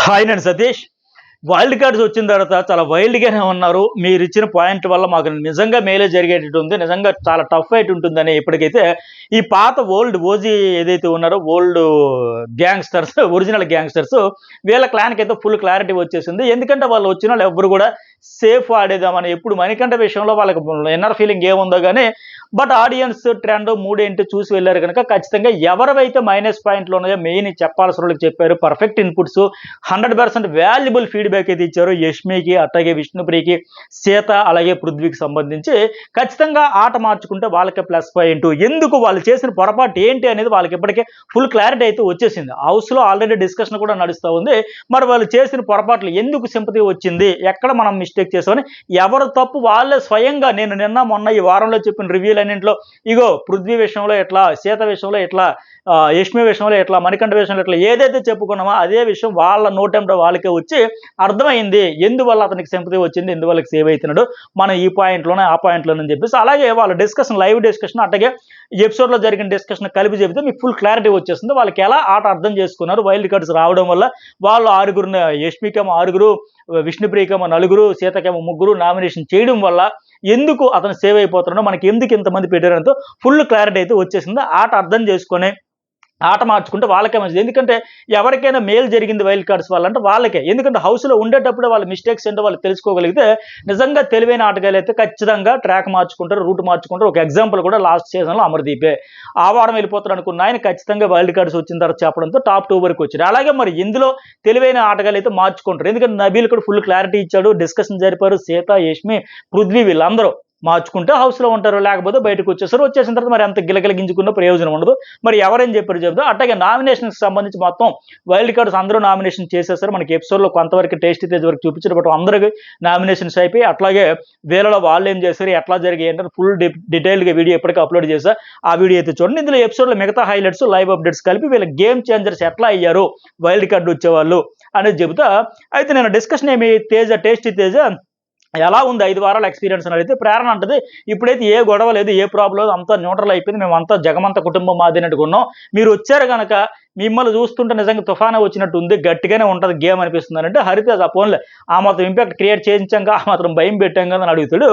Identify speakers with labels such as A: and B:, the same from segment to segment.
A: Hi నేను Satish. Wild cards వచ్చిన తర్వాత చాలా వైల్డ్‌గానే ఉన్నారు. మీరిచ్చిన పాయింట్ వల్ల మాకు నిజంగా మేలే జరిగేటట్టు ఉంది. నిజంగా చాలా టఫ్ ఫైట్ ఉంటుందని ఇప్పటికైతే ఈ పాత ఓల్డ్ ఓజీ ఏదైతే ఉన్నారో ఓల్డ్ గ్యాంగ్‌స్టర్స్ ఒరిజినల్ గ్యాంగ్‌స్టర్స్ వీళ్ళ క్లాన్‌కైతే ఫుల్ క్లారిటీ వచ్చేసింది. ఎందుకంటే వాళ్ళు వచ్చినోళ్ళు ఎవ్వరు కూడా సేఫ్ ఆడేద్దామని ఎప్పుడు మణికంఠ విషయంలో వాళ్ళకి ఇన్నర్ ఫీలింగ్ ఏముందో గానీ, బట్ ఆడియన్స్ ట్రెండ్ మూడేంటి చూసి వెళ్లారు గనక ఖచ్చితంగా ఎవరివైతే మైనస్ పాయింట్లు ఉన్నాయో మెయిన్ చెప్పాల్సిన వాళ్ళకి చెప్పారు. పర్ఫెక్ట్ ఇన్‌పుట్స్ 100% వాల్యుబుల్ ఫీడ్‌బ్యాక్ అయితే ఇచ్చారు. యష్మికి, అట్లాగే విష్ణుప్రియకి, సీత అలాగే పృథ్వీకి సంబంధించి ఖచ్చితంగా ఆట మార్చుకుంటే వాళ్ళకే ప్లస్ పాయింట్. ఎందుకు వాళ్ళు చేసిన పొరపాటు ఏంటి అనేది వాళ్ళకి ఇప్పటికే ఫుల్ క్లారిటీ అయితే వచ్చేసింది. హౌస్‌లో ఆల్రెడీ డిస్కషన్ కూడా నడుస్తా ఉంది. మరి వాళ్ళు చేసిన పొరపాట్లు ఎందుకు సింపతి వచ్చింది? ఎక్కడ మనం మిస్టేక్ చేసామని ఎవరు తప్పు వాళ్ళే స్వయంగా నేను నిన్న మొన్న ఈ వారంలో చెప్పిన రివ్యూలన్నింటిలో ఇగో పృథ్వీ విషయంలో ఎట్లా, సీత విషయంలో ఎట్లా, యష్మి విషయంలో ఎట్లా, మణికంఠ విషయంలో ఎట్లా ఏదైతే చెప్పుకున్నామో అదే విషయం వాళ్ళ నోటెంట వాళ్ళకే వచ్చి అర్థమైంది. ఎందువల్ల అతనికి సింపతి వచ్చింది, ఎందువల్ల సేవ్ అవుతున్నాడు, మనం ఈ పాయింట్లోనే ఆ పాయింట్లోనే చెప్పేసి అలాగే వాళ్ళ డిస్కషన్ లైవ్ డిస్కషన్ అట్లాగే ఎపిసోడ్లో జరిగిన డిస్కషన్ కలిపి చెబితే మీకు ఫుల్ క్లారిటీ వచ్చేస్తుంది. వాళ్ళకి ఎలా ఆట అర్థం చేసుకున్నారు. వైల్డ్ కార్డ్స్ రావడం వల్ల వాళ్ళు ఆరుగురు, యష్మికేమో ఆరుగురు, విష్ణుప్రియకేమో నలుగురు, సీతకేమో ముగ్గురు నామినేషన్ చేయడం వల్ల ఎందుకు అతను సేవ్ అయిపోతున్నాడో, మనకి ఎందుకు ఇంతమంది పెట్టారంతో ఫుల్ క్లారిటీ అయితే వచ్చేసింది. ఆట అర్థం చేసుకొని ఆట మార్చుకుంటే వాళ్ళకే మంచిది. ఎందుకంటే ఎవరికైనా మేలు జరిగింది వైల్డ్ కార్డ్స్ వాళ్ళంటే వాళ్ళకే. ఎందుకంటే హౌస్‌లో ఉండేటప్పుడే వాళ్ళ మిస్టేక్స్ ఏంటో వాళ్ళు తెలుసుకోగలిగితే నిజంగా తెలివైన ఆటగాళ్ళు అయితే ఖచ్చితంగా ట్రాక్ మార్చుకుంటారు, రూట్ మార్చుకుంటారు. ఒక ఎగ్జాంపుల్ కూడా లాస్ట్ సీజన్‌లో అమర్దీపే. ఆ వారం వెళ్ళిపోతారు అనుకున్న ఆయన ఖచ్చితంగా వైల్డ్ కార్డ్స్ వచ్చిన తర్వాత చెప్పడంతో టాప్ 2 వరకు వచ్చారు. అలాగే మరి ఇందులో తెలివైన ఆటగాళ్ళు అయితే మార్చుకుంటారు. ఎందుకంటే నబీల్ కూడా ఫుల్ క్లారిటీ ఇచ్చాడు. డిస్కషన్ జరిపారు. సీత, యష్మి, పృథ్వీ వీళ్ళందరూ మార్చుకుంటే హౌస్‌లో ఉంటారు. లేకపోతే బయటకు వచ్చేసారు. వచ్చేసిన తర్వాత మరి అంత గిలగిలగించుకున్న ప్రయోజనం ఉండదు. మరి ఎవరేం చెప్పారు చెప్దాం. అట్లాగే నామినేషన్‌కి సంబంధించి మొత్తం వైల్డ్ కార్డ్స్ అందరూ నామినేషన్ చేసేసారు. మనకి ఎపిసోడ్‌లో కొంతవరకు టేస్టీ తేజ్ వరకు చూపించారు. బట్ అందరికి నామినేషన్స్ అయిపోయి అట్లాగే వీళ్ళలో వాళ్ళేం చేశారు, ఎట్లా జరిగాయి అంటే ఫుల్ డీటెయిల్‌గా వీడియో ఇప్పటికే అప్లోడ్ చేశా. ఆ వీడియో అయితే చూడండి. ఇందులో ఎపిసోడ్‌లో మిగతా హైలైట్స్, లైవ్ అప్డేట్స్ కలిపి వీళ్ళ గేమ్ చేంజర్స్ ఎట్లా అయ్యారు వైల్డ్ కార్డ్ వచ్చేవాళ్ళు అనేది చెబుతా. అయితే నేను డిస్కషన్ ఏమి టేస్టీ తేజ ఎలా ఉంది 5 వారాల ఎక్స్‌పీరియన్స్ అని అడిగితే ప్రేరణ అంటది, ఇప్పుడైతే ఏ గొడవ లేదు, ఏ ప్రాబ్లమ్ లేదు, అంతా న్యూట్రల్ అయిపోయింది. మేమంతా జగమంత కుటుంబం మాదినట్టుగా ఉన్నాం. మీరు వచ్చారు గనక మిమ్మల్ని చూస్తుంటే నిజంగా తుఫానే వచ్చినట్టు ఉంది. గట్టిగానే ఉంటది గేమ్ అనిపిస్తుందనంటే హరితేజ పోన్లే ఆ మాత్రం ఇంపాక్ట్ క్రియేట్ చేయించాం ఆ మాత్రం భయం పెట్టాం కదా అని అడుగుతాడు.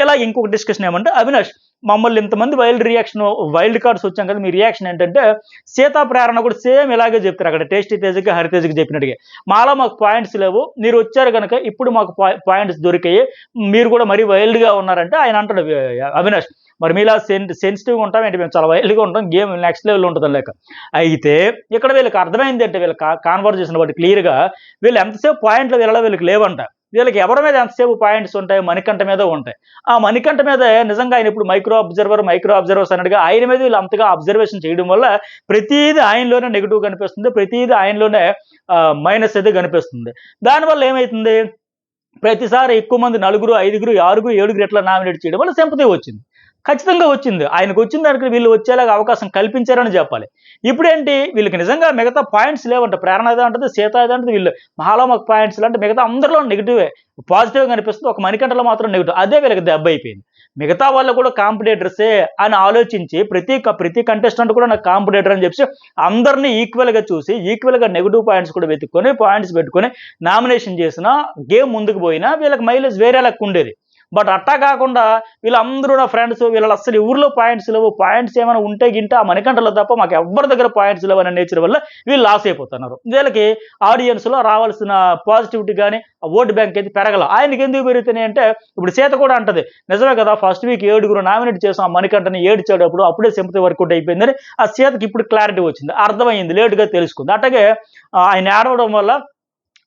A: ఇలా ఇంకొక డిస్కషన్ ఏమంటే అవినాష్ మమ్మల్ని ఇంతమంది వైల్డ్ కార్డ్స్ వచ్చాం కదా, మీ రియాక్షన్ ఏంటంటే సీతా ప్రేరణ కూడా సేమ్ ఇలాగే చెప్తారు అక్కడ టేస్టీ తేజకి, హరితేజకి చెప్పినట్టుగా. మాకు పాయింట్స్ లేవు, మీరు వచ్చారు కనుక ఇప్పుడు మాకు పాయింట్స్ దొరికాయి, మీరు కూడా మరీ వైల్డ్గా ఉన్నారంటే ఆయన అంటాడు అవినాష్ మరి మీలా సెన్సిటివ్గా ఉంటాం ఏంటి, మేము చాలా వైల్డ్గా ఉంటాం, గేమ్ నెక్స్ట్ లెవెల్ ఉంటుంది లేక. అయితే ఇక్కడ వీళ్ళకి అర్థమైంది అంటే వీళ్ళ కాన్వర్జేషన్ బట్టి క్లియర్గా వీళ్ళు ఎంతసేపు పాయింట్లు వీళ్ళలో వీళ్ళకి లేవంట. వీళ్ళకి ఎవరి మీద ఎంతసేపు పాయింట్స్ ఉంటాయి, మణికంఠ మీద ఉంటాయి. ఆ మణికంఠ మీద నిజంగా ఆయన ఇప్పుడు మైక్రో అబ్జర్వర్స్ అన్నట్టుగా ఆయన మీద వీళ్ళు అంతగా అబ్జర్వేషన్ చేయడం వల్ల ప్రతిదీ ఆయనలోనే నెగిటివ్ కనిపిస్తుంది, ప్రతిదీ ఆయనలోనే మైనస్ అయితే కనిపిస్తుంది. దానివల్ల ఏమవుతుంది, ప్రతిసారి ఎక్కువ మంది నలుగురు, ఐదుగురు, ఆరుగురు, ఏడుగురు ఎట్లా నామినేట్ చేయడం వల్ల సింపతి వచ్చింది. ఖచ్చితంగా వచ్చింది. ఆయనకు వచ్చిన దానికి వీళ్ళు వచ్చేలాగా అవకాశం కల్పించారని చెప్పాలి. ఇప్పుడేంటి వీళ్ళకి నిజంగా మిగతా పాయింట్స్ లేవంట. ప్రేరణ ఏదో అంటది, సీత ఏదో అంటది, వీళ్ళు మాకు పాయింట్స్ అంటే మిగతా అందరిలో నెగిటివే. పాజిటివ్గా కనిపిస్తుంది, ఒక మణికంఠలో మాత్రం నెగిటివ్. అదే వీళ్ళకి దెబ్బ అయిపోయింది. మిగతా వాళ్ళు కూడా కాంపిటేటర్సే అని ఆలోచించి ప్రతి కంటెస్టెంట్ కూడా నాకు కాంపిటేటర్ అని చెప్పి అందరినీ ఈక్వల్గా చూసి ఈక్వల్గా నెగిటివ్ పాయింట్స్ కూడా వెతుక్కొని పాయింట్స్ పెట్టుకొని నామినేషన్ చేసినా గేమ్ ముందుకు పోయినా వీళ్ళకి మైలేజ్ వేరే లెక్క ఉండేది. బట్ అట్టా కాకుండా వీళ్ళందరూ నా ఫ్రెండ్స్, వీళ్ళ అసలు ఊర్లో పాయింట్స్ లేవు, పాయింట్స్ ఏమైనా ఉంటే గింటే ఆ మణికంఠలో తప్ప మాకు ఎవరి దగ్గర పాయింట్స్ లేవు అనే నేచర్ వల్ల వీళ్ళు లాస్ అయిపోతున్నారు. వీళ్ళకి ఆడియన్స్లో రావాల్సిన పాజిటివిటీ కానీ ఓటు బ్యాంక్ అయితే పెరగల. ఆయనకి ఎందుకు పెరుగుతున్నాయి అంటే ఇప్పుడు సీత కూడా అంటది, నిజమే కదా ఫస్ట్ వీక్ 7 నామినేట్ చేసాం, ఆ మణికంఠని ఏడ్చాడు, అప్పుడే సింపతి వర్కౌట్ అయిపోయిందని ఆ సీతకి ఇప్పుడు క్లారిటీ వచ్చింది, అర్థమైంది, లేటుగా తెలుసుకుంది. అట్లాగే ఆయన ఏడవడం వల్ల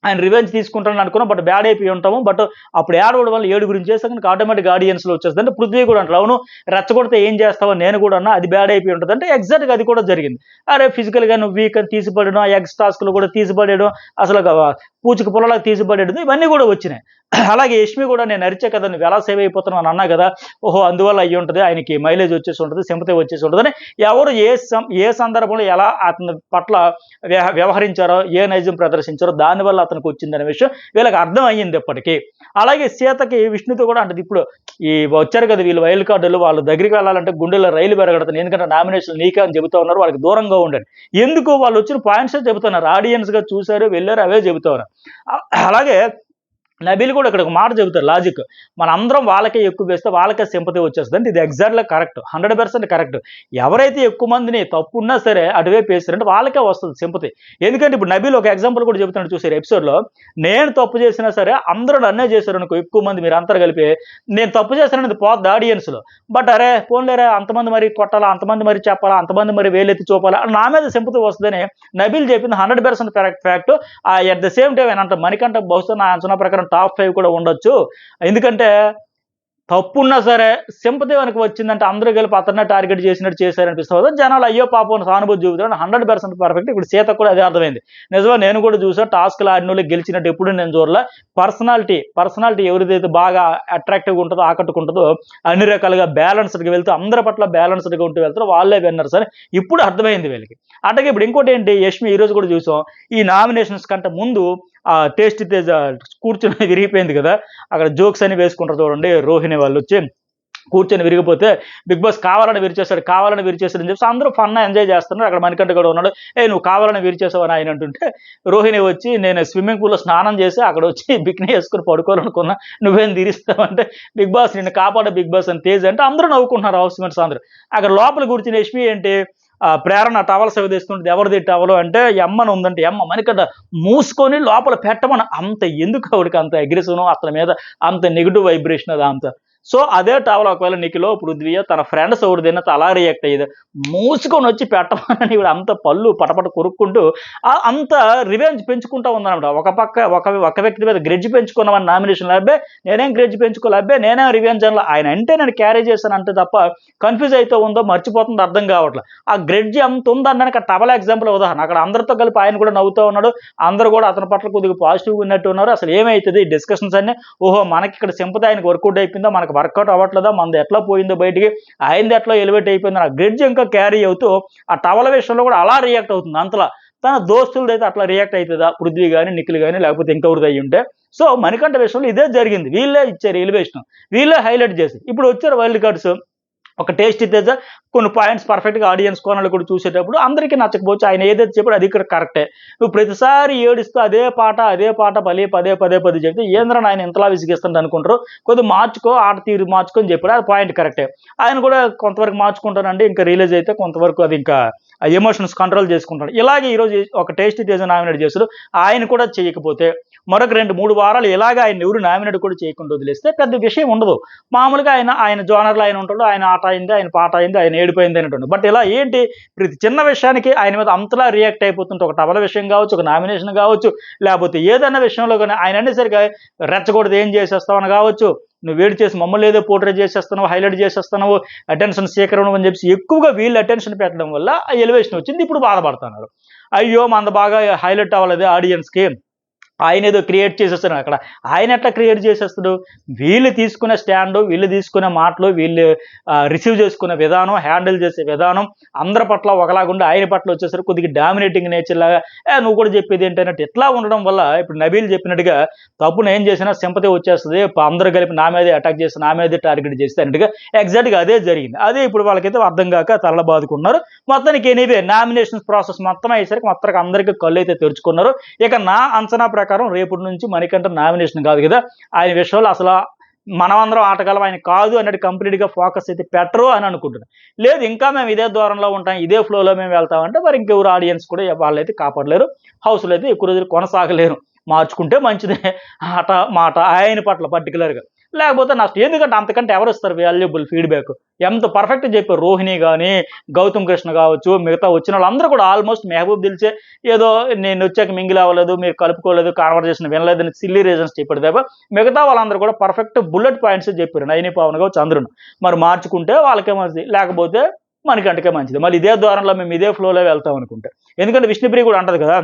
A: ఆయన రివెంజ్ తీసుకుంటానని అనుకున్నాం, బట్ బ్యాడ్ అయిపోయి ఉంటాము. బట్ అప్పుడు ఏడవడం వల్ల 7 చేసాక ఆటోమేటిక్ ఆడియన్స్లో వచ్చేస్తుంది. అంటే పృథ్వీ కూడా అంటారు, అవును రెచ్చగొడితే ఏం చేస్తావో నేను కూడా అన్నా, అది బ్యాడ్ అయిపోయి ఉంటుంది అంటే ఎగ్జాక్ట్గా అది కూడా జరిగింది. అరే ఫిజికల్గా నువ్వు వీక్ అని తీసిపడడం, ఎగ్స్ టాస్క్లు కూడా తీసిపడేయడం, అసలు పూచిక పొలలాగా తీసిపడేది, ఇవన్నీ కూడా వచ్చినాయి. అలాగే యష్మి కూడా నేను అరిచే కదా నువ్వు ఎలా సేవ్ అయిపోతున్నావు అని అన్నా కదా, ఓహో అందువల్ల అయ్యి ఉంటుంది, ఆయనకి మైలేజ్ వచ్చేసి ఉంటుంది, సింపతి వచ్చేసి ఉంటుందని ఎవరు ఏ సందర్భంలో ఎలా అతని పట్ల వ్యవహరించారో, ఏ నైజం ప్రదర్శించారో దానివల్ల అతనికి వచ్చిందనే విషయం వీళ్ళకి అర్థం అయ్యింది ఇప్పటికీ. అలాగే సీతకి విష్ణుతో కూడా అంటే ఇప్పుడు ఈ వచ్చారు కదా వీళ్ళు వైల్డ్ కార్డులు, వాళ్ళ దగ్గరికి వెళ్ళాలంటే గుండెల్లో రైలు పెరగడుతుంది, ఎందుకంటే నామినేషన్ నీకే అని చెబుతా ఉన్నారు, వాళ్ళకి దూరంగా ఉండండి. ఎందుకు వాళ్ళు వచ్చిన పాయింట్సే చెబుతున్నారు, ఆడియన్స్గా చూశారు వెళ్ళారు అవే చెబుతున్నారు. అలాగే నబీల్ కూడా ఇక్కడ ఒక మాట చెబుతారు లాజిక్, మన అందరం వాళ్ళకే ఎక్కువ వేస్తే వాళ్ళకే సింపతి వచ్చేస్తుంది అంటే ఇది ఎగ్జాక్ట్గా కరెక్ట్, 100% కరెక్ట్. ఎవరైతే ఎక్కువ మందిని తప్పు ఉన్నా సరే అటువైపు వేస్తారంటే వాళ్ళకే వస్తుంది సింపతి. ఎందుకంటే ఇప్పుడు నబీల్ ఒక ఎగ్జాంపుల్ కూడా చెబుతున్నాడు చూసారు ఎపిసోడ్లో, నేను తప్పు చేసినా సరే అందరూ నన్నే చేశారు అనుకో, ఎక్కువ మంది మీరు అంతా కలిపి నేను తప్పు చేశాననేది పోద్ది ఆడియన్స్లో, బట్ అరే పోన్లేరా అంతమంది మరి కొట్టాలా, అంతమంది మరి చెప్పాలా, అంతమంది మరి వేలెత్తి చూపాలా, నా మీద సింపతి వస్తుందని నబీల్ చెప్పింది 100% correct fact. At the same time అంటే మణికంఠ బహుశా నా అంచనా ప్రకారం టాప్ 5 కూడా ఉండొచ్చు. ఎందుకంటే తప్పున్నా సరే సింపతి వెనక వచ్చిందంటే అందరూ కలిపి అతన్నే టార్గెట్ చేసినట్టు చేశారనిపిస్తుంది. జనాలు అయ్యో పాపం సానుభూతి చూపుతాడు, 100% పర్ఫెక్ట్. ఇప్పుడు సీతకు కూడా అదే అర్థమైంది. నిజమే, నేను కూడా చూసా, టాస్క్లు ఆడిన వాళ్ళు గెలిచినట్టు ఎప్పుడు నేను చూడలే. పర్సనాలిటీ ఎవరిదైతే బాగా అట్రాక్టివ్గా ఉంటుందో, ఆకట్టుకుంటుందో, అన్ని రకాలుగా బ్యాలెన్స్డ్గా వెళ్తూ అందరి పట్ల బ్యాలెన్స్డ్గా ఉంటూ వెళ్తారో వాళ్ళే విన్నర్స్ అని ఇప్పుడు అర్థమైంది వీళ్ళకి. అట్లాగే ఇప్పుడు ఇంకోటి ఏంటి, యష్మి ఈరోజు కూడా చూసాం, ఈ నామినేషన్స్ కంటే ముందు టేస్టీ తేజ కూర్చొని విరిగిపోయింది కదా, అక్కడ జోక్స్ అని వేసుకుంటారు చూడండి, రోహిణి వాళ్ళు వచ్చి కూర్చొని విరిగిపోతే బిగ్ బాస్ కావాలని విరిచేశాడని చెప్పి అందరూ ఫన్ ఎంజాయ్ చేస్తున్నారు. అక్కడ మణికంఠ కూడా ఉన్నాడు, నువ్వు కావాలని విరిచేసావు అని ఆయన అంటుంటే రోహిణి వచ్చి నేను స్విమ్మింగ్ పూల్లో స్నానం చేసి అక్కడ వచ్చి బిక్ని వేసుకుని పడుకోవాలనుకున్నా, నువ్వేం తీరుస్తావంటే బిగ్ బాస్ నిన్ను కాపాడే బిగ్ బాస్ అని తేజ్ అంటే అందరూ నవ్వుకుంటున్నారు హౌస్ మెంట్స్ అందరూ. అక్కడ లోపల కూర్చుని యష్మి ఏంటి ప్రేరణ టవల్ సవిదిస్తుంటుంది, ఎవరిది టవలు అంటే ఎమ్మని ఉందంటే ఎమ్మ మణికంఠ మూసుకొని లోపల పెట్టమని, అంత ఎందుకు ఆవిడకి అంత అగ్రెసివ్, అతని మీద అంత నెగిటివ్ వైబ్రేషన్ అది అంత. సో అదే టవల్ ఒకవేళ నిఖిలో పృథ్వీయో తన ఫ్రెండ్స్ ఎవరిదైనా అలా రియాక్ట్ అయ్యేది, మూసుకొని వచ్చి పెట్టమని ఇవిడ అంత పళ్ళు పటపట కొరుక్కుంటూ అంత రివెంజ్ పెంచుకుంటా ఉందన్నమాట. ఒక వ్యక్తి మీద గ్రెడ్జ్ పెంచుకున్నామని నామినేషన్ అబ్బే నేనేం గ్రెడ్జ్ పెంచుకోలేబ్బే, నేనేం రివెంజ్ అని ఆయన అంటే నేను క్యారీ చేశాను అంటే తప్ప కన్ఫ్యూజ్ అయితే ఉందో మర్చిపోతుందో అర్థం కావట్లేదు. ఆ గ్రెడ్జ్ అంత ఉందన్నానికి ఆ టవల్ ఎగ్జాంపుల్ ఉదాహరణ. అక్కడ అందరితో కలిపి ఆయన కూడా నవ్వుతూ ఉన్నాడు, అందరూ కూడా అతని పట్ల కొద్దిగా పాజిటివ్గా ఉన్నట్టు ఉన్నారు. అసలు ఏమవుతుంది డిస్కషన్స్ అన్నీ, ఓహో మనకి ఇక్కడ సింపతి ఆయనకు వర్కౌట్ అయిపోయిందో, మనకు వర్కౌట్ అవ్వట్లేదా, మనది ఎట్లా పోయిందో బయటికి, ఆయనది ఎట్లా ఎలివేట్ అయిపోయిందో, ఆ గ్రెడ్జ్ ఇంకా క్యారీ అవుతూ ఆ టవల విషయంలో కూడా అలా రియాక్ట్ అవుతుంది. అంతలా తన దోస్తులది అయితే అట్లా రియాక్ట్ అవుతుందా, పృథ్వీ కానీ నిఖిల్ కానీ లేకపోతే ఇంకెవరిది అయ్యి ఉంటే. సో మణికంఠ విషయంలో ఇదే జరిగింది, వీళ్ళే ఇచ్చారు ఎలివేషన్, వీళ్ళే హైలైట్ చేసి. ఇప్పుడు వచ్చారు వైల్డ్ కార్డ్స్, ఒక టేస్ట్ తేజ కొన్ని పాయింట్స్ పర్ఫెక్ట్గా ఆడియన్స్ కోణాలు కూడా చూసేటప్పుడు అందరికీ నచ్చకపోవచ్చు, ఆయన ఏదైతే చెప్పాడు అది ఇక్కడ కరెక్టే. నువ్వు ప్రతిసారి ఏడుస్తూ అదే పాట పదే చెప్తే ఏంద్రని ఆయన ఇంతలా విసిగిస్తుంది అనుకుంటారు, కొద్దిగా మార్చుకో, ఆట తీరు మార్చుకొని చెప్పాడు, అది పాయింట్ కరెక్టే. ఆయన కూడా కొంతవరకు మార్చుకుంటానండి, ఇంకా రిలీజ్ అయితే కొంతవరకు అది ఇంకా ఎమోషన్స్ కంట్రోల్ చేసుకుంటాడు. ఇలాగే ఈరోజు ఒక టేస్టీ తేజ నామినేట్ చేశారు, ఆయన కూడా చేయకపోతే మరొక 2-3 వారాలు ఇలాగ ఆయన ఎవరు నామినేట్ కూడా చేయకుండా వదిలేస్తే పెద్ద విషయం ఉండదు. మామూలుగా ఆయన జోనర్లో ఆయన ఉంటాడు, ఆయన ఆట అయింది, ఆయన పాట అయింది, ఆయన ఏడిపోయింది అనేటువంటి. బట్ ఇలా ఏంటి ప్రతి చిన్న విషయానికి ఆయన మీద అంతలా రియాక్ట్ అయిపోతుంటే, ఒక టవల విషయం కావచ్చు, ఒక నామినేషన్ కావచ్చు, లేకపోతే ఏదన్నా విషయంలో కానీ ఆయన అనేసరిగా రెచ్చగొడితే ఏం చేసేస్తామని కావచ్చు, నువ్వు వేడి చేసి మమ్మల్ని ఏదో పోర్ట్రేట్ చేసేస్తున్నావు, హైలైట్ చేసేస్తున్నావు, అటెన్షన్ సేకరణ అని చెప్పి ఎక్కువగా వీళ్ళు అటెన్షన్ పెట్టడం వల్ల ఎలివేషన్ వచ్చింది. ఇప్పుడు బాధపడుతున్నారు, అయ్యో మంద బాగా హైలైట్ అవ్వలేదు ఆడియన్స్కి, ఆయన ఏదో క్రియేట్ చేసేస్తున్నాడు. అక్కడ ఆయన ఎట్లా క్రియేట్ చేసేస్తాడు, వీళ్ళు తీసుకునే స్టాండు, వీళ్ళు తీసుకునే మాటలు, వీళ్ళు రిసీవ్ చేసుకునే విధానం, హ్యాండిల్ చేసే విధానం అందరి పట్ల ఒకలాగుండి ఆయన పట్ల వచ్చేసరికి కొద్దిగా డామినేటింగ్ నేచర్ లాగా నువ్వు కూడా చెప్పేది ఏంటన్నట్టు ఇట్లా ఉండడం వల్ల ఇప్పుడు నబీల్ చెప్పినట్టుగా తప్పును ఏం చేసినా సింపతి వచ్చేస్తుంది, అందరూ కలిపి నా మీదే అటాక్ చేసి నా మీదే టార్గెట్ చేస్తే అన్నట్టుగా ఎగ్జాక్ట్గా అదే జరిగింది. అదే ఇప్పుడు వాళ్ళకైతే అర్థం కాక తరల బాదుకున్నారు. మొత్తానికి ఎనీవే నామినేషన్స్ ప్రాసెస్ మొత్తం అయ్యేసరికి మొత్తం అందరికీ కళ్ళు అయితే తెరుచుకున్నారు. ఇక నా అంచనా ప్రకారం రేపటి నుంచి మణికంఠ నామినేషన్ కాదు కదా, ఆయన విషయంలో అసలు మనమందరం ఆటగాళ్ళం ఆయన కాదు అన్నట్టు కంప్లీట్గా ఫోకస్ అయితే పెట్టరు అని అనుకుంటున్నాను. లేదు ఇంకా మేము ఇదే దూరంలో ఉంటాం, ఇదే ఫ్లోలో మేము వెళ్తామంటే మరి ఇంకెవరు ఆడియన్స్ కూడా వాళ్ళైతే కాపాడలేరు, హౌస్లో అయితే ఎక్కువ రోజులు కొనసాగలేరు. మార్చుకుంటే మంచిదే ఆట మాట ఆయన పట్ల పర్టికులర్గా, లేకపోతే నష్టం. ఎందుకంటే అంతకంటే ఎవరు ఇస్తారు వాల్యుబుల్ ఫీడ్బ్యాక్, ఎంత పర్ఫెక్ట్ చెప్పారు రోహిణి కానీ, గౌతమ్ కృష్ణ కావచ్చు, మిగతా వచ్చిన వాళ్ళందరూ కూడా ఆల్మోస్ట్ మెహబూబ్ దిల్చే ఏదో నేను వచ్చాక మింగిల్ అవ్వలేదు, మీరు కలుపుకోలేదు, కాన్వర్జేషన్ వినలేదని సిల్లీ రీజన్స్ చెప్పాడు తప్ప మిగతా వాళ్ళందరూ కూడా పర్ఫెక్ట్ బుల్లెట్ పాయింట్స్ చెప్పారు. నైని పవన్ కావచ్చు చంద్రును, మరి మార్చుకుంటే వాళ్ళకే మంచిది, లేకపోతే మనకంటకే మంచిది. మళ్ళీ ఇదే ద్వారంలో మేము ఇదే ఫ్లోలో వెళ్తాం అనుకుంటే, ఎందుకంటే విష్ణుప్రియ కూడా అంటది కదా,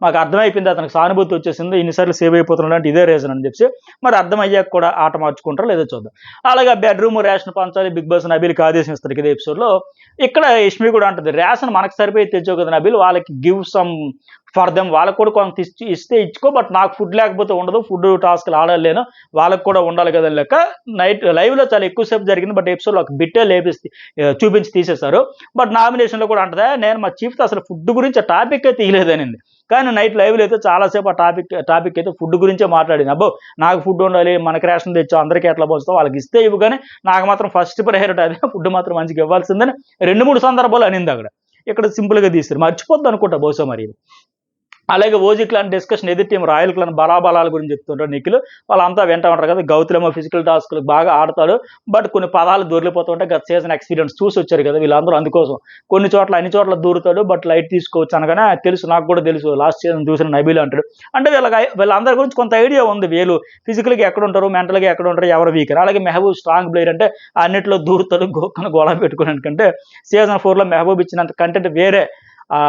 A: మాకు అర్థమైపోయింది, అతనికి సానుభూతి వచ్చేసింది, ఇన్నిసార్లు సేవ్ అయిపోతున్నాడు అంటే ఇదే రీజన్ అని చెప్పి మరి అర్థమయ్యాక కూడా ఆట మార్చుకుంటారో లేదో చూద్దాం. అలాగే బెడ్రూమ్ రేషన్ పంచాలి బిగ్ బాస్ నబీల్కి ఆదేశం ఇస్తారు కదా ఎపిసోడ్లో. ఇక్కడ యష్మి కూడా అంటుంది, రేషన్ మనకు సరిపోయి తెచ్చో కదా నబీల్, వాళ్ళకి గివ్ సమ్ ఫర్ దెమ్, వాళ్ళకు కూడా కొంత ఇస్తే ఇచ్చుకో, బట్ నాకు ఫుడ్ లేకపోతే ఉండదు, ఫుడ్ టాస్క్లు ఆడలేను, వాళ్ళకు కూడా ఉండాలి కదా లెక్క. నైట్ లైవ్లో చాలా ఎక్కువసేపు జరిగింది, బట్ ఎపిసోడ్లో ఒక బిట్టే చూపించి తీసేశారు. బట్ నామినేషన్లో కూడా అంటదా, నేను మా చీఫ్తో అసలు ఫుడ్ గురించి ఆ టాపిక్ అయితే తీయలేదనింది. కానీ నైట్ లైవ్లో అయితే చాలాసేపు ఆ టాపిక్ అయితే ఫుడ్ గురించే మాట్లాడింది. అబ్బో నాకు ఫుడ్ ఉండాలి, మనకి రేషన్ తెచ్చావు, అందరికీ ఎట్లా పోస్తావు, వాళ్ళకి ఇస్తే ఇవ్వు, కానీ నాకు మాత్రం ఫస్ట్ ప్రయారిటీ అదే, ఫుడ్ మాత్రం మంచిగా ఇవ్వాల్సిందని 2-3 సందర్భాలు అనింది అక్కడ. ఇక్కడ సింపుల్గా తీస్తారు, మర్చిపోద్దు అనుకుంటా బహుశా మరి. అలాగే ఓజీ క్లాన్ డిస్కషన్, ఎదురు టీం రాయల్ క్లాన్ బలాబలాల గురించి చెప్తుంటారు నిఖిల్. వాళ్ళంతా వింటా ఉంటారు కదా, గౌతలేమో ఫిజికల్ టాస్క్లు బాగా ఆడతాడు, బట్ కొన్ని పదాలు దొరికిపోతూ ఉంటాయి, గత సీజన్ ఎక్స్పీరియన్స్ చూసి వచ్చారు కదా వీళ్ళందరూ, అందుకోసం కొన్ని చోట్ల అన్ని చోట్ల దూరుతాడు, బట్ లైట్ తీసుకోవచ్చు అనగానే తెలుసు, నాకు కూడా తెలుసు, లాస్ట్ సీజన్ చూసిన నబీల్ అంటాడు. అంటే వీళ్ళందరి గురించి కొంత ఐడియా ఉంది, వీళ్ళు ఫిజికల్గా ఎక్కడ ఉంటారు, మెంటల్గా ఎక్కడ ఉంటారు, ఎవరు వీకర్. అలాగే మెహబూబ్ స్ట్రాంగ్ ప్లేయర్, అంటే అన్నింటిలో దూరుతాడు, గోక్కను గొడవ పెట్టుకోవడానికి. అంటే సీజన్ 4లో మెహబూబ్ ఇచ్చినంత కంటెంట్ వేరే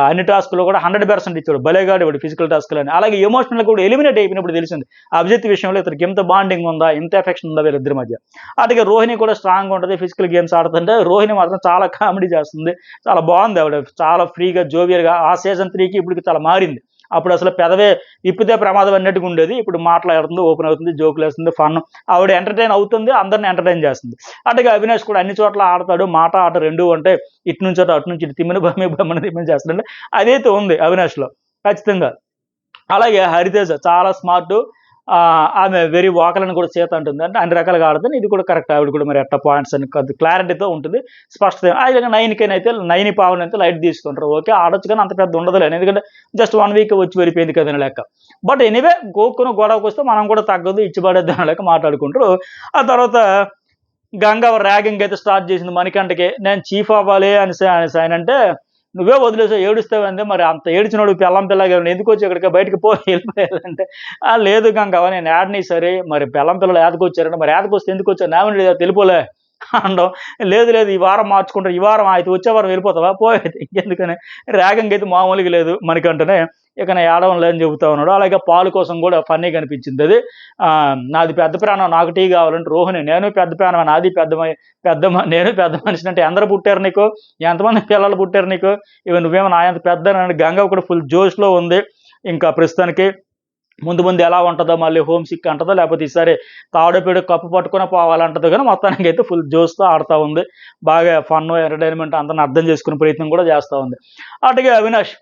A: అన్ని టాస్క్లో కూడా 100% ఇచ్చాడు, భలేగాడు వాడు ఫిజికల్ టాస్క్లు అని. అలాగే ఎమోషనల్ కూడా ఎలిమినేట్ అయిపోయినప్పుడు తెలిసింది అభిజిత్ విషయంలో ఇతనికి ఎంత బాండింగ్ ఉందా, ఎంత ఎఫెక్షన్ ఉందా వీళ్ళిద్దరి మధ్య. అలాగే రోహిణి కూడా స్ట్రాంగ్ ఉంటుంది, ఫిజికల్ గేమ్స్ ఆడుతుంటే. రోహిణి మాత్రం చాలా కామెడీ చేస్తుంది, చాలా బాగుంది ఆవిడ, చాలా ఫ్రీగా జోవియర్గా. ఆ సీజన్ 3కి ఇప్పటికి చాలా మారింది. అప్పుడు అసలు పెదవే ఇప్పితే ప్రమాదం అన్నట్టుగా ఉండేది, ఇప్పుడు మాట్లాడుతుంది, ఓపెన్ అవుతుంది, జోకులు వేస్తుంది, ఫన్. ఆవిడ ఎంటర్టైన్ అవుతుంది, అందరిని ఎంటర్టైన్ చేస్తుంది. అటుగా అవినాష్ కూడా అన్ని చోట్ల ఆడతాడు, మాట ఆట రెండు, అంటే ఇటు నుంచి అటు నుంచి ఇటు తిమ్మిని బమ్మని చేస్తాడు, అదైతే ఉంది అవినాష్లో ఖచ్చితంగా. అలాగే హరితేజ చాలా స్మార్ట్, ఆమె వెరీ వాకల్ అని కూడా చేత అంటుంది, అంటే అన్ని రకాలుగా ఆడుతుంది. ఇది కూడా కరెక్ట్, ఆవిడ కూడా మరి ఎట్ట పాయింట్స్ అని క్లారిటీతో ఉంటుంది, స్పష్టత. అలాగే 9 అయితే 9 పావులు అయితే లైట్ తీసుకుంటారు, ఓకే ఆడొచ్చు, కానీ అంత పెద్ద ఉండదులేని, ఎందుకంటే జస్ట్ 1 వీక్ వచ్చి వెళ్ళిపోయింది కదా లెక్క. బట్ ఎనీవే గోక్కును గొడవకు వస్తే మనం కూడా తగ్గదు, ఇచ్చిపడేద్దు అని లెక్క మాట్లాడుకుంటారు. ఆ తర్వాత గంగ ర్యాగింగ్ అయితే స్టార్ట్ చేసింది మణికంఠకి, నేను చీఫ్ అవ్వాలి అని ఆయన అంటే, నువ్వే వదిలేసావు, ఏడుస్తావంటే, మరి అంత ఏడ్చినోడు పెళ్ళం పిల్లగా ఎందుకు వచ్చి ఇక్కడికి బయటకు వెళ్ళిపోయాలంటే, లేదు గంగ నేను యాడ్ని, సరే మరి పెళ్ళం పిల్లలు ఏదకొచ్చారంటే, మరి ఏదకొస్తే ఎందుకు వచ్చారు, నామినేట్ తెలిపోలే అనడం. లేదు ఈ వారం మార్చుకుంటారు, ఈ వారం అయితే వచ్చే వారం వెళ్ళిపోతావా, పోయేది ఇంకెందుకని. ర్యాగింగ్ అయితే మామూలుగా లేదు మనకంటేనే, ఇక నేను ఏడవం లేదని చెబుతా ఉన్నాడు. అలాగే పాలు కోసం కూడా ఫన్నీగా అనిపించింది అది. నాది పెద్ద ప్రాణం, నాకు టీ కావాలంటే రోహిణి, నేను పెద్ద ప్రాణం, నాది నేను పెద్ద మనిషిని, అంటే అందరూ పుట్టారు నీకు, ఎంతమంది పిల్లలు పుట్టారు నీకు, ఇవి నువ్వేమో నా ఎంత పెద్ద. గంగ కూడా ఫుల్ జోష్లో ఉంది. ఇంకా ప్రస్తుతానికి ముందు ఎలా ఉంటుందో, మళ్ళీ హోమ్ సిక్ అంటుందో, లేకపోతే ఈసారి తాడోపేడు కప్పు పట్టుకుని పోవాలంటుందో, కానీ మొత్తానికి అయితే ఫుల్ జోష్తో ఆడుతూ ఉంది, బాగా ఫన్ ఎంటర్టైన్మెంట్ అందరిని అర్థం చేసుకునే ప్రయత్నం కూడా చేస్తూ ఉంది. అటుగా అవినాష్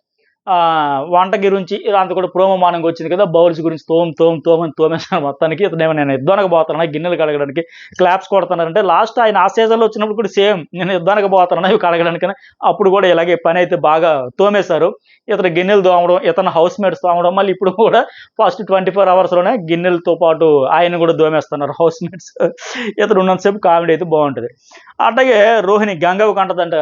A: వంట గురించి అంత కూడా ప్రోమోమానంగా వచ్చింది కదా, బౌల్స్ గురించి అని తోమేస్తాను మొత్తానికి. ఇతనేమో నేను యుద్ధానికి పోతున్నా గిన్నెలు కడగడానికి, క్లాప్స్ కొడుతున్నారంటే, లాస్ట్ ఆయన ఆ సీజన్లో వచ్చినప్పుడు కూడా సేమ్, నేను యుద్ధానికి పోతున్నా ఇవి కడగడానికి, అప్పుడు కూడా ఇలాగే పని అయితే బాగా తోమేశారు. ఇతను గిన్నెలు తోమడం, ఇతను హౌస్ మేట్స్ తోమడం, మళ్ళీ ఇప్పుడు కూడా ఫస్ట్ 24 అవర్స్లోనే గిన్నెలతో పాటు ఆయన కూడా దోమేస్తున్నారు హౌస్ మేట్స్. ఇతను ఉన్నంతసేపు కామెడీ అయితే బాగుంటుంది. అట్లాగే రోహిణి గంగవ్వ కంటదంట,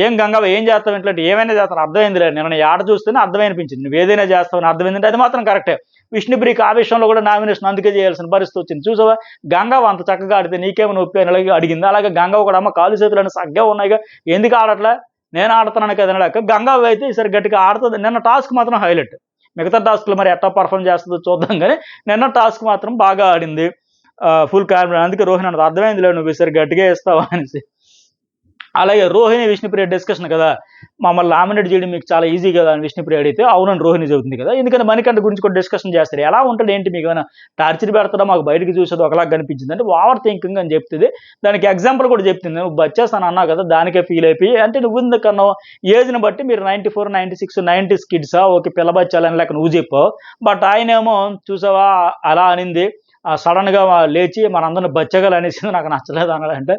A: ఏం గంగవ్వ ఏం చేస్తావు ఇంట్లో, ఏమైనా చేస్తాను అర్థమైందిలే, నేను ఆట చూస్తేనే అర్థమనిపించింది, నువ్వు ఏదైనా చేస్తావని అర్థమైందంటే అది మాత్రం కరెక్టే. విష్ణుప్రియకి ఆ విషయంలో కూడా నామినేషన్ అందుకే చేయాల్సిన పరిస్థితి వచ్చింది. చూసావా, గంగవ్వ అంత చక్కగా ఆడితే నీకేమో నొప్పి అని అడిగింది. అలాగే గంగవ్వ కూడా అమ్మ కాలు చేతులు సగ్గా ఉన్నాయిగా, ఎందుకు ఆడట్లే, నేను ఆడుతున్నాను కదా అనలేక. గంగవ్వ అయితే ఈసారి గట్టిగా ఆడుతుంది. నిన్న టాస్క్ మాత్రం హైలైట్, మిగతా టాస్క్లు మరి ఎట్లా పర్ఫామ్ చేస్తుందో చూద్దాం, కానీ నిన్న టాస్క్ మాత్రం బాగా ఆడింది, ఫుల్ కాన్ఫిడెంట్. అందుకే రోహిణి అన్నది అర్థమైందిలే, నువ్వు ఈసారి గట్టిగా ఇస్తావా అనేసి. అలాగే రోహిణి విష్ణుప్రియ డిస్కషన్ కదా, మమ్మల్ని నామినేట్ చేయడం మీకు చాలా ఈజీ కదా అని విష్ణుప్రియ అడిగితే, అవునని రోహిణి చెబుతుంది కదా, ఎందుకంటే మణికంఠ గురించి కూడా డిస్కషన్ చేస్తారు, ఎలా ఉంటుంది ఏంటి, మీకు ఏమైనా టార్చర్ పెడతాడో, మాకు బయటకు చూసేది ఒకలాగా కనిపించింది అంటే ఓవర్ థింకింగ్ అని చెప్తుంది. దానికి ఎగ్జాంపుల్ కూడా చెప్తుంది, నువ్వు వచ్చేస్తాను అన్నావు కదా, దానికే ఫీల్ అయిపోయి, అంటే నువ్వు ఎందుకన్నా ఏజ్ని బట్టి మీరు 94, 96, 90s కిడ్సా, ఓకే పిల్ల బచ్చాలని లేక నువ్వు చెప్పావు, బట్ ఆయన ఏమో చూసావా అలా అనింది, సడన్గా లేచి మనందరిని బచ్చగలు అనేసింది, నాకు నచ్చలేదు అన్నాడంటే.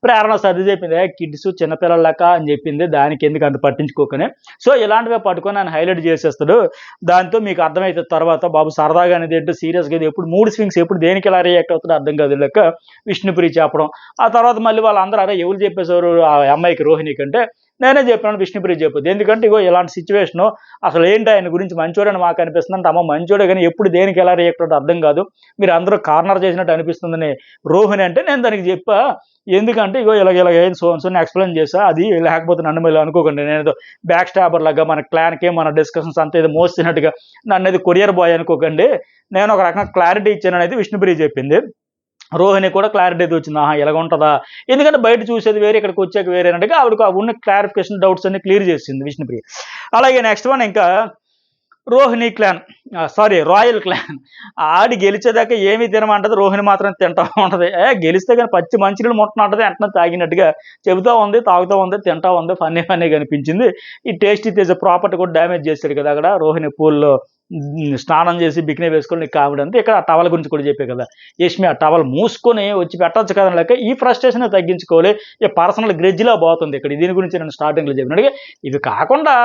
A: ప్రేరణ సర్ది చెప్పింది, కిడ్స్ చిన్నపిల్లల లెక్క అని చెప్పింది, దానికి ఎందుకు అంత పట్టించుకోకనే. సో ఇలాంటివే పట్టుకొని ఆయన హైలైట్ చేసేస్తాడు, దాంతో మీకు అర్థమవుతుంది తర్వాత బాబు సరదాగా అనేది ఏంటో సీరియస్గా ఇది ఎప్పుడు మూడ్ స్వింగ్స్ ఎప్పుడు దేనికి ఎలా రియాక్ట్ అవుతుందో అర్థం కాదు లెక్క విష్ణుప్రియ చెప్పడం. ఆ తర్వాత మళ్ళీ వాళ్ళందరూ అరే ఎవరు చెప్పేశారు ఆ అమ్మాయికి రోహిణి కంటే, నేనే చెప్పినాను విష్ణుప్రియ చెప్పొద్దు, ఎందుకంటే ఇగో ఇలాంటి సిచ్యువేషను అసలు ఏంటి ఆయన గురించి మంచోడని మాకు అనిపిస్తుంది అంటే, అమ్మ మంచోడే కానీ ఎప్పుడు దేనికి ఎలా రియాక్ట్ అవుతుందో అర్థం కాదు, మీరు అందరూ కార్నర్ చేసినట్టు అనిపిస్తుందని రోహిణి అంటే, నేను దానికి చెప్పా ఎందుకంటే ఇగో ఇలాగ ఏం సో ఎక్స్ప్లెయిన్ చేసా, అది లేకపోతే నన్ను మళ్ళీ అనుకోకండి నేను ఏదో బ్యాక్ స్టాబర్ లాగా మన క్లాన్కి మన డిస్కషన్స్ అంతా ఏదో మోస్తున్నట్టుగా నన్ను ఏదో కొరియర్ బాయ్ అనుకోకండి, నేను ఒక రకంగా క్లారిటీ ఇచ్చాను అనేది విష్ణుప్రియ చెప్పింది. రోహిణి కూడా క్లారిటీ అయితే వచ్చింది, ఆహా ఇలాగ ఉంటుందా, ఎందుకంటే బయట చూసేది వేరే ఇక్కడికి వచ్చాక వేరే అన్నట్టుగా ఆవిడకు ఉన్న క్లారిఫికేషన్ డౌట్స్ అన్ని క్లియర్ చేసింది విష్ణుప్రియ. అలాగే నెక్స్ట్ వన్ ఇంకా రోహిణి క్లాన్, రాయల్ క్లాన్, ఆడి గెలిచేదాకా ఏమీ తినమంటది, రోహిణి మాత్రం తింటా ఉంటది. గెలిస్తే కానీ పచ్చి మంచినీళ్ళు ముట్టనంటది, వెంటనే తాగినట్టుగా చెబుతా ఉంది, తాగుతూ ఉంది, తింటా ఉంది, ఫన్నీగా అనిపించింది. ఈ టేస్టీ తేజ ప్రాపర్టీ కూడా డ్యామేజ్ చేశాడు కదా అక్కడ రోహిణి పూల్లో స్నానం చేసి బికినీ వేసుకొని నీకు కామెడీ అంతే. ఇక్కడ ఆ టవల్ గురించి కూడా చెప్పే కదా యష్మి, ఆ టవల్ మూసుకొని వచ్చి పెట్టచ్చు కదా లేక ఈ ఫ్రస్ట్రేషన్ తగ్గించుకోవాలి, ఈ పర్సనల్ గ్రెడ్జ్లా పోతుంది ఇక్కడ. దీని గురించి నేను స్టార్టింగ్లో చెప్పినట్టుగా ఇవి కాకుండా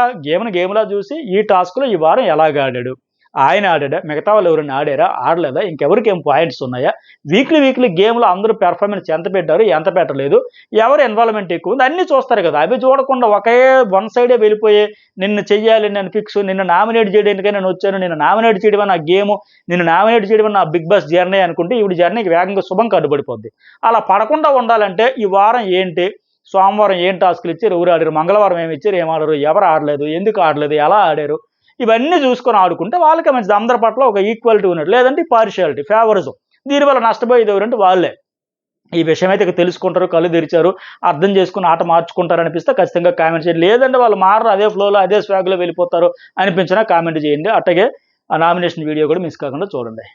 A: గేమ్లా చూసి ఈ టాస్క్లో ఈ వారం ఎలాగ ఆడాడు, ఆయన ఆడాడా, మిగతా వాళ్ళు ఎవరైనా ఆడారా, ఆడలేదా, ఇంకెవరికి ఏం పాయింట్స్ ఉన్నాయా, వీక్లీ గేమ్లో అందరూ పెర్ఫార్మెన్స్ ఎంత పెట్టారు ఎంత పెట్టలేదు, ఎవరు ఇన్వాల్వ్మెంట్ ఎక్కువ ఉంది అన్నీ చూస్తారు కదా. అవి చూడకుండా ఒకే వన్ సైడే వెళ్ళిపోయి నిన్ను చెయ్యాలి నేను ఫిక్స్, నిన్ను నామినేట్ చేయడానికే నేను వచ్చాను, నిన్ను నామినేట్ చేయడం నా గేమ్, నిన్ను నామినేట్ చేయడం నా బిగ్ బాస్ జర్నీ అనుకుంటే ఈవిడ జర్నీకి వేగంగా శుభం కట్టుబడిపోద్ది. అలా పడకుండా ఉండాలంటే ఈ వారం ఏంటి, సోమవారం ఏం టాస్క్లు ఇచ్చారు, ఎవరు ఆడారు, మంగళవారం ఏమి ఇచ్చారు, ఏం ఆడరు, ఎవరు ఆడలేదు, ఎందుకు ఆడలేదు, ఎలా ఆడారు, ఇవన్నీ చూసుకొని ఆడుకుంటే వాళ్ళకే మంచిది. అందరి పట్ల ఒక ఈక్వాలిటీ ఉన్నట్టు, లేదంటే పార్షియాలిటీ ఫేవరిజం, దీనివల్ల నష్టపోయేది ఎవరంటే వాళ్ళే. ఈ విషయం అయితే తెలుసుకుంటారు, కళ్ళు తెరిచారు, అర్థం చేసుకుని ఆట మార్చుకుంటారు అనిపిస్తే ఖచ్చితంగా కామెంట్ చేయండి, లేదంటే వాళ్ళు మారరు, అదే ఫ్లోలో అదే స్వాగ్లో వెళ్ళిపోతారు అనిపించినా కామెంట్ చేయండి. అట్లాగే ఆ నామినేషన్ వీడియో కూడా మిస్ కాకుండా చూడండి.